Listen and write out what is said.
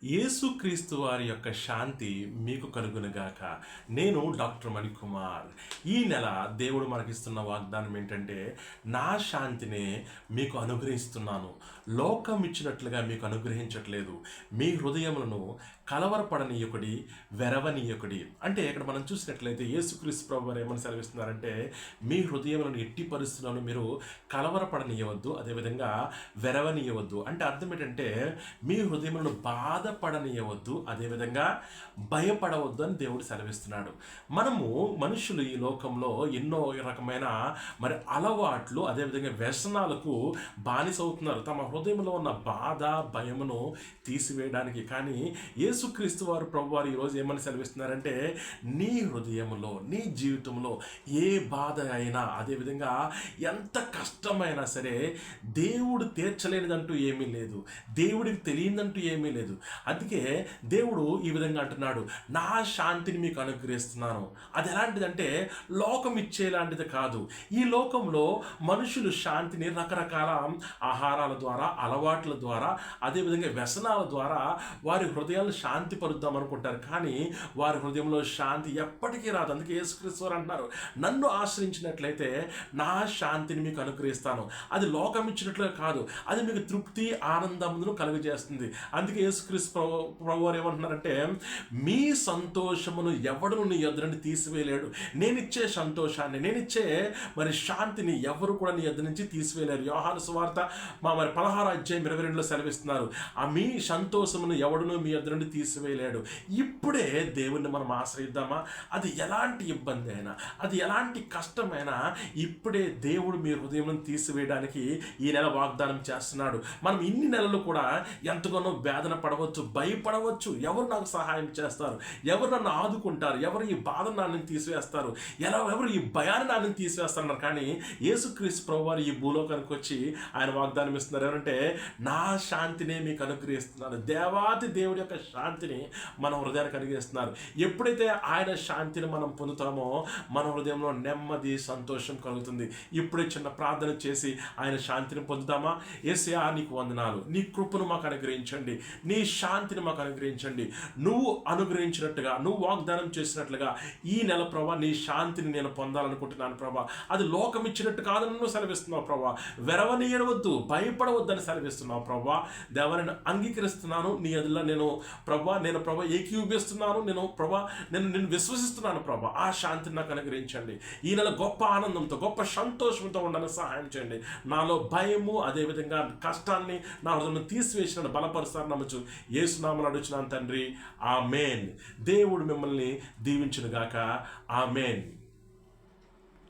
యేసుక్రీస్తు వారి యొక్క శాంతి మీకు కలుగునుగాక. నేను డాక్టర్ మణికుమార్. ఈ నెల దేవుడు మనకిస్తున్న వాగ్దానం ఏంటంటే, నా శాంతిని మీకు అనుగ్రహిస్తున్నాను, లోకం ఇచ్చినట్లుగా మీకు అనుగ్రహించట్లేదు. మీ హృదయములను కలవరపడనీయకుడి, వెరవనీయకుడి. అంటే ఇక్కడ మనం చూసినట్లయితే యేసుక్రీస్తు ప్రభు వారు ఏమని సెలవిస్తున్నారంటే, మీ హృదయములను ఎట్టి పరిస్థితులను మీరు కలవరపడనీయవద్దు, అదేవిధంగా వెరవనీయవద్దు. అంటే అర్థం ఏంటంటే, మీ హృదయములను బాధపడనీయవద్దు, అదేవిధంగా భయపడవద్దు అని దేవుడు సెలవిస్తున్నాడు. మనుషులు ఈ లోకంలో ఎన్నో రకమైన అలవాట్లు, అదేవిధంగా వ్యసనాలకు బానిసవుతున్నారు, తమ హృదయంలో ఉన్న బాధ భయమును తీసివేయడానికి. కానీ యేసుక్రీస్తు వారు ప్రభు వారు ఈరోజు ఏమని సెలవిస్తున్నారంటే, నీ హృదయంలో, నీ జీవితంలో ఏ బాధ అయినా, అదేవిధంగా ఎంత కష్టమైనా సరే, దేవుడు తీర్చలేనిదంటూ ఏమీ లేదు, దేవుడికి తెలియదంటూ ఏమీ లేదు. అందుకే దేవుడు ఈ విధంగా అంటున్నాడు, నా శాంతిని మీకు అనుగ్రహిస్తున్నాను. అది ఎలాంటిదంటే, లోకం ఇచ్చేలాంటిది కాదు. ఈ లోకంలో మనుషులు శాంతిని రకరకాల ఆహారాల ద్వారా, అలవాట్ల ద్వారా, అదేవిధంగా వ్యసనాల ద్వారా వారి హృదయాలను శాంతి పరుద్దాం అనుకుంటారు. కానీ వారి హృదయంలో శాంతి ఎప్పటికీ రాదు. అందుకే యేసుక్రీస్తు వారు అంటున్నారు, నన్ను ఆశ్రయించినట్లయితే నా శాంతిని మీకు అనుగ్రహిస్తాను. అది లోకం ఇచ్చినట్లుగా కాదు, అది మీకు తృప్తి ఆనందమును కలుగజేస్తుంది. అందుకే యేసుక్రీస్తు ప్రభు వారు ఏమంటున్నారంటే, మీ సంతోషమును ఎవడును నీ ఎదురు నుండి తీసివేయలేడు. నేనిచ్చే సంతోషాన్ని, నేనిచ్చే శాంతిని ఎవరు కూడా నీ ఎదురు నుంచి తీసివేయలేరు. యోహాను సువార్త 16:22 సెలవిస్తున్నారు, ఆ మీ సంతోషమును ఎవడును మీ ఎదురు నుండి తీసివేయలేడు. ఇప్పుడే దేవుణ్ణి మనం ఆశ్రయిద్దామా? అది ఎలాంటి ఇబ్బంది అయినా, అది ఎలాంటి కష్టమైనా, ఇప్పుడే దేవుడు మీ హృదయం తీసివేయడానికి ఈ నెల వాగ్దానం చేస్తున్నాడు. మనం ఇన్ని నెలలు కూడా ఎంతగానో వేదన పడవచ్చు, భయపడవచ్చు. ఎవరు నాకు సహాయం చేస్తారు, ఎవరు నన్ను ఆదుకుంటారు, ఎవరు ఈ బాధను నన్ను తీసివేస్తారు, ఎవరు ఈ భయాన్ని నన్ను తీసివేస్తున్నారు. కానీ యేసుక్రీస్తు ప్రభువారు ఈ భూలోకానికి వచ్చి ఆయన వాగ్దానం ఇస్తున్నారు. ఎవరంటే, నా శాంతినే మీకు అనుగ్రహిస్తున్నాను. దేవాది దేవుడి యొక్క శాంతిని మన హృదయానికి అనుగ్రహిస్తున్నారు. ఎప్పుడైతే ఆయన శాంతిని మనం పొందుతామో మన హృదయంలో నెమ్మది, సంతోషం కలుగుతుంది. ఇప్పుడే చిన్న ప్రార్థన చేసి ఆయన శాంతిని పొందుతామా? యేసయ్యా, నీకు వందనాలు, నీ కృపను మాకు అనుగ్రహించండి, నీ శాంతిని మాకు అనుగ్రహించండి. నువ్వు అనుగ్రహించినట్టుగా, నువ్వు వాగ్దానం చేసినట్లుగా ఈ నెల ప్రభా నీ శాంతిని నేను పొందాలనుకుంటున్నాను ప్రభా. అది లోకం ఇచ్చినట్టు కాదని నువ్వు సెలవిస్తున్నావు ప్రభా. వెరవనీయవద్దు, భయపడవద్దని సెలవిస్తున్నావు ప్రభా. దేవాన్ని అంగీకరిస్తున్నాను, నీ ఎదుట నేను ప్రభా ఏకీభవిస్తున్నాను, నేను విశ్వసిస్తున్నాను ప్రభా. ఆ శాంతిని నాకు అనుగ్రహించండి. ఈ నెల గొప్ప ఆనందంతో, గొప్ప సంతోషంతో ఉండాలని సహాయం చేయండి. నాలో భయము, అదేవిధంగా కష్టాన్ని నా హృదయం తీసివేసిన బలపరుస్తారని నమ్మచ్చు. యేసునామమున అడుగుచున్నాను తండ్రి, ఆమేన్. దేవుడు మిమ్మల్ని దీవించునుగాక. ఆమేన్.